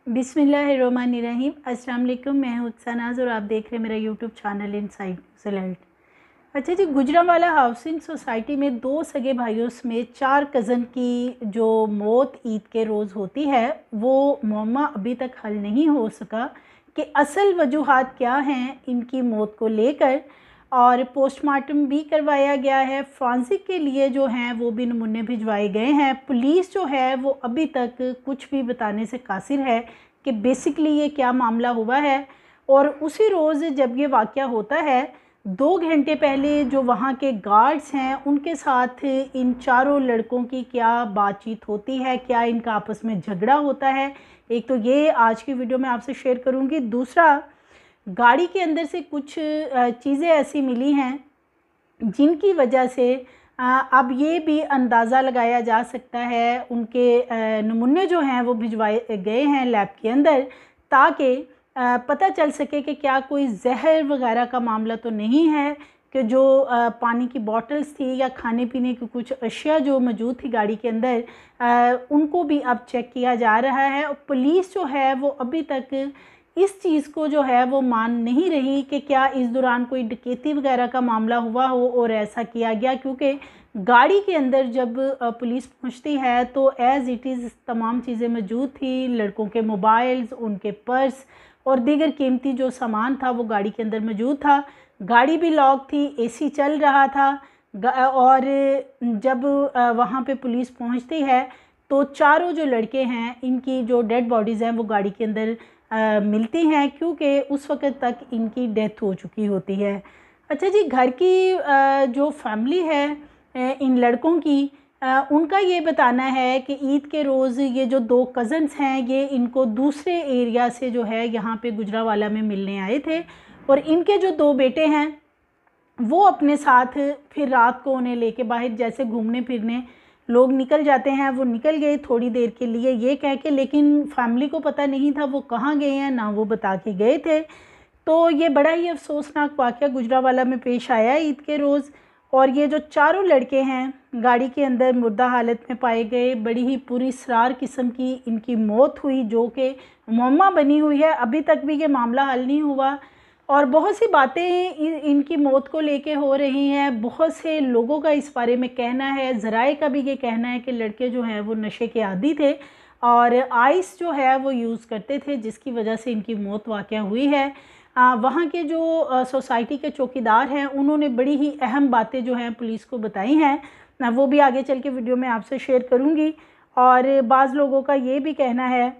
बिस्मिल्लाहिर्रहमानिर्रहीम। अस्सलाम वालेकुम। मैं हूं सनाज और आप देख रहे हैं मेरा यूट्यूब चैनल इनसाइड अलर्ट। अच्छा जी, गुजरांवाला हाउसिंग सोसाइटी में दो सगे भाइयों समेत 4 कज़न की जो मौत ईद के रोज़ होती है वो मुअम्मा अभी तक हल नहीं हो सका कि असल वजूहात क्या हैं इनकी मौत को लेकर। और पोस्टमार्टम भी करवाया गया है, फॉरेंसिक के लिए जो हैं वो भी नमूने भिजवाए गए हैं। पुलिस जो है वो अभी तक कुछ भी बताने से कासिर है कि बेसिकली ये क्या मामला हुआ है। और उसी रोज़ जब ये वाक़या होता है 2 घंटे पहले जो वहाँ के गार्ड्स हैं उनके साथ इन चारों लड़कों की क्या बातचीत होती है, क्या इनका आपस में झगड़ा होता है, एक तो ये आज की वीडियो में आपसे शेयर करूँगी। दूसरा, गाड़ी के अंदर से कुछ चीज़ें ऐसी मिली हैं जिनकी वजह से अब ये भी अंदाज़ा लगाया जा सकता है, उनके नमूने जो हैं वो भिजवाए गए हैं लैब के अंदर ताकि पता चल सके कि क्या कोई जहर वगैरह का मामला तो नहीं है, कि जो पानी की बॉटल्स थी या खाने पीने की कुछ अशिया जो मौजूद थी गाड़ी के अंदर उनको भी अब चेक किया जा रहा है। और पुलिस जो है वो अभी तक इस चीज़ को जो है वो मान नहीं रही कि क्या इस दौरान कोई डकैती वगैरह का मामला हुआ हो और ऐसा किया गया, क्योंकि गाड़ी के अंदर जब पुलिस पहुंचती है तो एज़ इट इज़ तमाम चीज़ें मौजूद थी, लड़कों के मोबाइल्स, उनके पर्स और दीगर कीमती जो सामान था वो गाड़ी के अंदर मौजूद था। गाड़ी भी लॉक थी, एसी चल रहा था। और जब वहाँ पे पुलिस पहुँचती है तो चारों जो लड़के हैं इनकी जो डेड बॉडीज़ हैं वो गाड़ी के अंदर मिलती हैं, क्योंकि उस वक़्त तक इनकी डेथ हो चुकी होती है। अच्छा जी, घर की जो फैमिली है इन लड़कों की, उनका ये बताना है कि ईद के रोज़ ये जो 2 कज़न्स हैं ये इनको दूसरे एरिया से जो है यहाँ पे गुजरांवाला में मिलने आए थे और इनके जो 2 बेटे हैं वो अपने साथ फिर रात को उन्हें लेके बाहर जैसे घूमने फिरने लोग निकल जाते हैं वो निकल गए थोड़ी देर के लिए ये कह के, लेकिन फैमिली को पता नहीं था वो कहाँ गए हैं, ना वो बता के गए थे। तो ये बड़ा ही अफसोसनाक वाक़या गुजरांवाला में पेश आया ईद के रोज़। और ये जो चारों लड़के हैं गाड़ी के अंदर मुर्दा हालत में पाए गए, बड़ी ही पूरी सरार किस्म की इनकी मौत हुई जो कि मुअम्मा बनी हुई है। अभी तक भी ये मामला हल नहीं हुआ और बहुत सी बातें इनकी मौत को लेके हो रही हैं। बहुत से लोगों का इस बारे में कहना है, ज़राए का भी ये कहना है कि लड़के जो हैं वो नशे के आदी थे और आइस जो है वो यूज़ करते थे जिसकी वजह से इनकी मौत वाक़या हुई है। वहाँ के जो सोसाइटी के चौकीदार हैं उन्होंने बड़ी ही अहम बातें जो हैं पुलिस को बताई हैं, वो भी आगे चल के वीडियो में आपसे शेयर करूँगी। और बाज़ लोगों का ये भी कहना है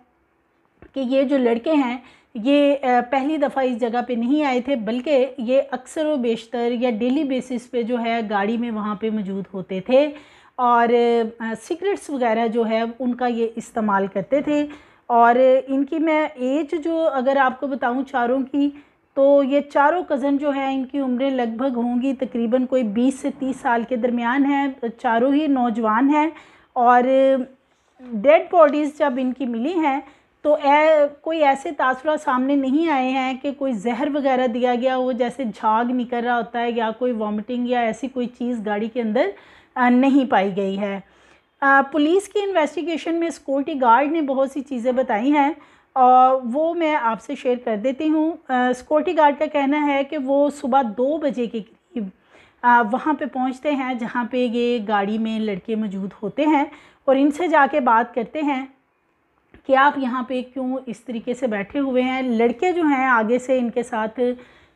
कि ये जो लड़के हैं ये पहली दफ़ा इस जगह पे नहीं आए थे, बल्कि ये अक्सर व बेशतर या डेली बेसिस पे जो है गाड़ी में वहाँ पे मौजूद होते थे और सिगरेट्स वगैरह जो है उनका ये इस्तेमाल करते थे। और इनकी मैं एज जो अगर आपको बताऊं चारों की, तो ये चारों कज़न जो हैं इनकी उम्रें लगभग होंगी तकरीबन कोई 20 से 30 साल के दरमियान हैं, चारों ही नौजवान हैं। और डेड बॉडीज़ जब इनकी मिली हैं तो कोई ऐसे तासुरात सामने नहीं आए हैं कि कोई जहर वगैरह दिया गया हो, जैसे झाग निकल रहा होता है या कोई वॉमिटिंग या ऐसी कोई चीज़ गाड़ी के अंदर नहीं पाई गई है। पुलिस की इन्वेस्टिगेशन में सिक्योरिटी गार्ड ने बहुत सी चीज़ें बताई हैं और वो मैं आपसे शेयर कर देती हूँ। सिक्योरिटी गार्ड का कहना है कि वो सुबह 2 बजे के करीब वहाँ पे पहुँचते हैं जहाँ पे ये गाड़ी में लड़के मौजूद होते हैं और इनसे जाके बात करते हैं कि आप यहाँ पे क्यों इस तरीके से बैठे हुए हैं। लड़के जो हैं आगे से इनके साथ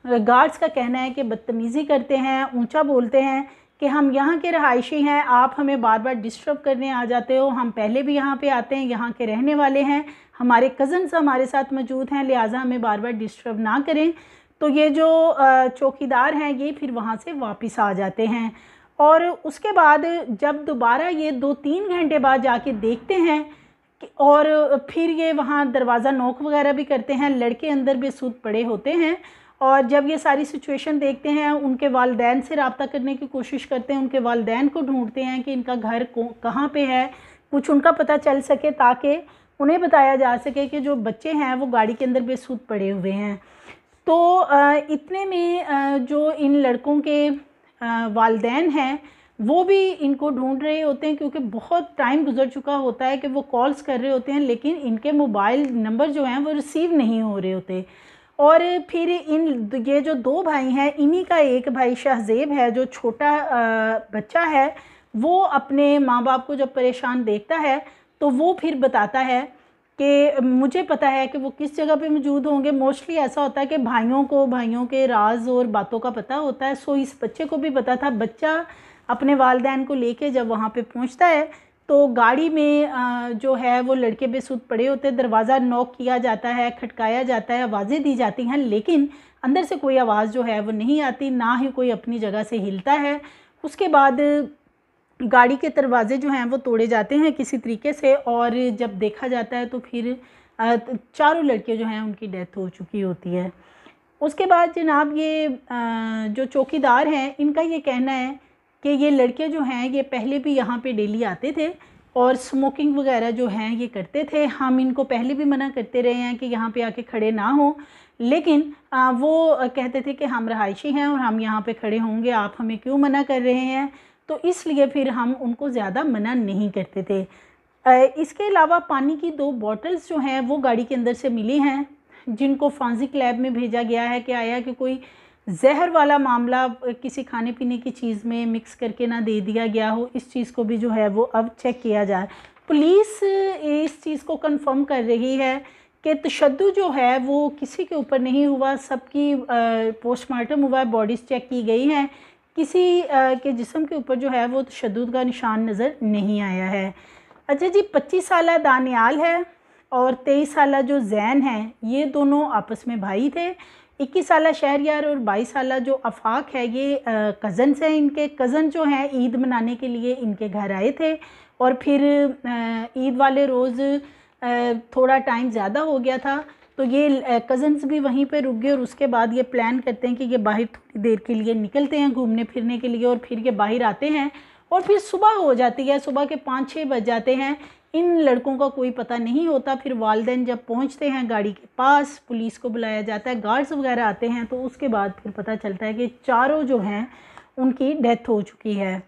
गार्ड्स का कहना है कि बदतमीज़ी करते हैं, ऊंचा बोलते हैं कि हम यहाँ के रहायशी हैं, आप हमें बार बार डिस्टर्ब करने आ जाते हो, हम पहले भी यहाँ पे आते हैं, यहाँ के रहने वाले हैं, हमारे कज़न्स हमारे साथ मौजूद हैं, लिहाजा हमें बार बार डिस्टर्ब ना करें। तो ये जो चौकीदार हैं ये फिर वहाँ से वापस आ जाते हैं और उसके बाद जब दोबारा ये 2-3 घंटे बाद जाके देखते हैं और फिर ये वहाँ दरवाज़ा नॉक वगैरह भी करते हैं, लड़के अंदर बेसुध पड़े होते हैं। और जब ये सारी सिचुएशन देखते हैं उनके वालिदैन से रब्ता करने की कोशिश करते हैं, उनके वालिदैन को ढूंढते हैं कि इनका घर कहाँ पे है, कुछ उनका पता चल सके ताकि उन्हें बताया जा सके कि जो बच्चे हैं वो गाड़ी के अंदर बेसुध पड़े हुए हैं। तो इतने में जो इन लड़कों के वालिदैन हैं वो भी इनको ढूंढ रहे होते हैं, क्योंकि बहुत टाइम गुजर चुका होता है कि वो कॉल्स कर रहे होते हैं लेकिन इनके मोबाइल नंबर जो हैं वो रिसीव नहीं हो रहे होते। और फिर ये जो दो भाई हैं, इन्हीं का एक भाई शाहजेब है जो छोटा बच्चा है, वो अपने माँ बाप को जब परेशान देखता है तो वो फिर बताता है कि मुझे पता है कि वो किस जगह पे मौजूद होंगे। मोस्टली ऐसा होता है कि भाइयों के राज और बातों का पता होता है। सो इस बच्चे को भी पता था। बच्चा अपने वालिदैन को लेके जब वहाँ पे पहुँचता है तो गाड़ी में जो है वो लड़के बेसुध पड़े होते हैं। दरवाज़ा नॉक किया जाता है, खटकाया जाता है, आवाज़ें दी जाती हैं, लेकिन अंदर से कोई आवाज़ जो है वो नहीं आती, ना ही कोई अपनी जगह से हिलता है। उसके बाद गाड़ी के दरवाजे जो हैं वो तोड़े जाते हैं किसी तरीके से, और जब देखा जाता है तो फिर चारों लड़के जो हैं उनकी डेथ हो चुकी होती है। उसके बाद जनाब ये जो चौकीदार हैं, इनका ये कहना है कि ये लड़के जो हैं ये पहले भी यहाँ पे डेली आते थे और स्मोकिंग वगैरह जो हैं ये करते थे। हम इनको पहले भी मना करते रहे हैं कि यहाँ पे आके खड़े ना हो, लेकिन वो कहते थे कि हम रहायशी हैं और हम यहाँ पे खड़े होंगे, आप हमें क्यों मना कर रहे हैं। तो इसलिए फिर हम उनको ज़्यादा मना नहीं करते थे। इसके अलावा पानी की 2 बॉटल्स जो हैं वो गाड़ी के अंदर से मिली हैं, जिनको फॉरेंसिक लैब में भेजा गया है कि आया कि कोई जहर वाला मामला किसी खाने पीने की चीज़ में मिक्स करके ना दे दिया गया हो। इस चीज़ को भी जो है वो अब चेक किया जाए। पुलिस इस चीज़ को कंफर्म कर रही है कि तशद्दुद जो है वो किसी के ऊपर नहीं हुआ, सबकी पोस्टमार्टम हुआ है, बॉडीज़ चेक की गई हैं, किसी के जिस्म के ऊपर जो है वो तशद्दुद का निशान नज़र नहीं आया है। अच्छा जी, 25 साला दानियाल है और 23 साला जो जैन है, ये दोनों आपस में भाई थे। 21 साला शहरयार और 22 साला जो आफाक है, ये कज़न्स हैं। इनके कज़न जो हैं ईद मनाने के लिए इनके घर आए थे और फिर ईद वाले रोज़ थोड़ा टाइम ज़्यादा हो गया था तो ये कज़न्स भी वहीं पे रुक गए और उसके बाद ये प्लान करते हैं कि ये बाहर थोड़ी देर के लिए निकलते हैं घूमने फिरने के लिए, और फिर ये बाहर आते हैं और फिर सुबह हो जाती है, सुबह के 5-6 बज जाते हैं। इन लड़कों का कोई पता नहीं होता। फिर वालिदैन जब पहुंचते हैं गाड़ी के पास, पुलिस को बुलाया जाता है, गार्ड्स वगैरह आते हैं, तो उसके बाद फिर पता चलता है कि चारों जो हैं उनकी डेथ हो चुकी है।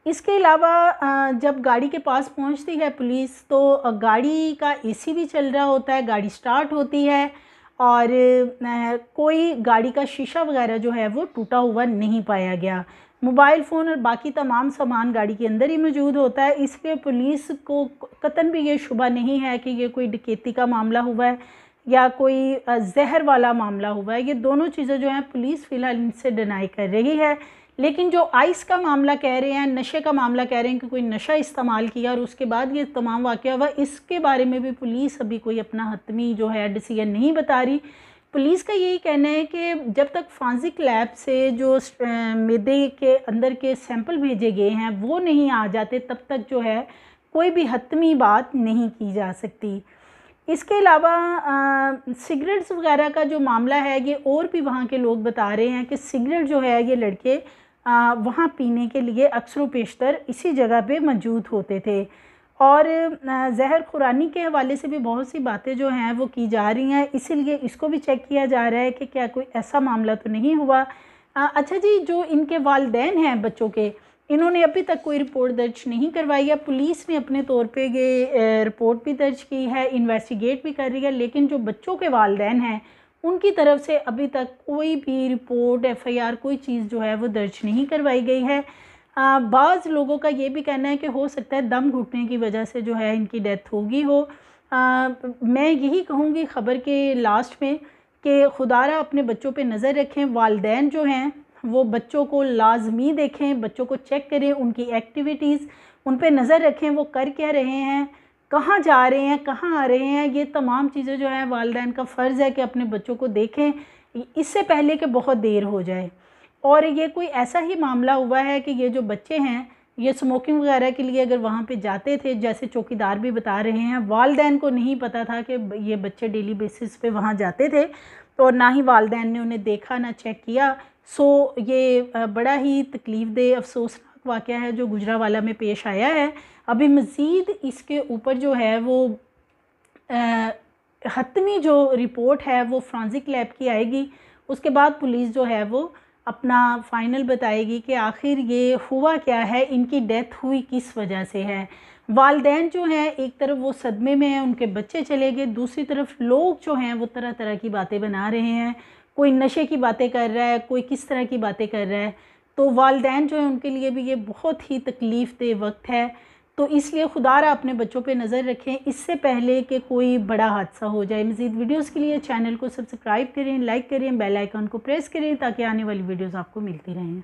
इसके अलावा जब गाड़ी के पास पहुंचती है पुलिस तो गाड़ी का एसी भी चल रहा होता है, गाड़ी स्टार्ट होती है और कोई गाड़ी का शीशा वगैरह जो है वो टूटा हुआ नहीं पाया गया। मोबाइल फ़ोन और बाकी तमाम सामान गाड़ी के अंदर ही मौजूद होता है, इसलिए पुलिस को कतन भी ये शुबा नहीं है कि ये कोई डकैती का मामला हुआ है या कोई जहर वाला मामला हुआ है। ये दोनों चीज़ें जो हैं पुलिस फ़िलहाल इनसे डिनाई कर रही है। लेकिन जो आइस का मामला कह रहे हैं, नशे का मामला कह रहे हैं कि कोई नशा इस्तेमाल किया और उसके बाद ये तमाम वाक़या हुआ, इसके बारे में भी पुलिस अभी कोई अपना हतमी जो है डिसीजन नहीं बता रही। पुलिस का यही कहना है कि जब तक फॉरेंसिक लैब से जो मैदे के अंदर के सैंपल भेजे गए हैं वो नहीं आ जाते, तब तक जो है कोई भी हतमी बात नहीं की जा सकती। इसके अलावा सिगरेट्स वगैरह का जो मामला है, ये और भी वहाँ के लोग बता रहे हैं कि सिगरेट जो है ये लड़के वहाँ पीने के लिए अक्सर पेशतर इसी जगह पे मौजूद होते थे। और जहर खुरानी के हवाले से भी बहुत सी बातें जो हैं वो की जा रही हैं, इसीलिए इसको भी चेक किया जा रहा है कि क्या कोई ऐसा मामला तो नहीं हुआ। अच्छा जी, जो इनके वालिदैन हैं बच्चों के, इन्होंने अभी तक कोई रिपोर्ट दर्ज नहीं करवाई है। पुलिस ने अपने तौर पे ये रिपोर्ट भी दर्ज की है, इन्वेस्टिगेट भी कर रही है, लेकिन जो बच्चों के वालिदैन हैं उनकी तरफ से अभी तक कोई भी रिपोर्ट FIR कोई चीज़ जो है वो दर्ज नहीं करवाई गई है। बाज़ लोगों का ये भी कहना है कि हो सकता है दम घुटने की वजह से जो है इनकी डेथ होगी हो। मैं यही कहूँगी ख़बर के लास्ट में कि खुदारा अपने बच्चों पे नज़र रखें, वालिदैन जो हैं वो बच्चों को लाजमी देखें, बच्चों को चेक करें, उनकी एक्टिविटीज़ उन पे नज़र रखें, वो कर क्या रहे हैं, कहाँ जा रहे हैं, कहाँ आ रहे हैं। ये तमाम चीज़ें जो हैं वालिदैन का फ़र्ज़ है कि अपने बच्चों को देखें इससे पहले कि बहुत देर हो जाए। और ये कोई ऐसा ही मामला हुआ है कि ये जो बच्चे हैं ये स्मोकिंग वगैरह के लिए अगर वहाँ पे जाते थे, जैसे चौकीदार भी बता रहे हैं, वालिदैन को नहीं पता था कि ये बच्चे डेली बेसिस पे वहाँ जाते थे, तो ना ही वालिदैन ने उन्हें देखा ना चेक किया। सो ये बड़ा ही तकलीफ़देह अफसोसनाक वाक़या है जो गुजरावाला में पेश आया है। अभी मज़ीद इसके ऊपर जो है वो हतमी जो रिपोर्ट है वो फॉरेंसिक लैब की आएगी, उसके बाद पुलिस जो है वो अपना फ़ाइनल बताएगी कि आखिर ये हुआ क्या है, इनकी डेथ हुई किस वजह से है। वालिदैन जो हैं एक तरफ वो सदमे में हैं, उनके बच्चे चले गए, दूसरी तरफ लोग जो हैं वो तरह तरह की बातें बना रहे हैं, कोई नशे की बातें कर रहा है, कोई किस तरह की बातें कर रहा है। तो वालिदैन जो है उनके लिए भी ये बहुत ही तकलीफ़ दे वक्त है। तो इसलिए खुदारा अपने बच्चों पे नज़र रखें इससे पहले कि कोई बड़ा हादसा हो जाए। मज़ीद वीडियोस के लिए चैनल को सब्सक्राइब करें, लाइक करें, बेल आइकन को प्रेस करें ताकि आने वाली वीडियोस आपको मिलती रहें।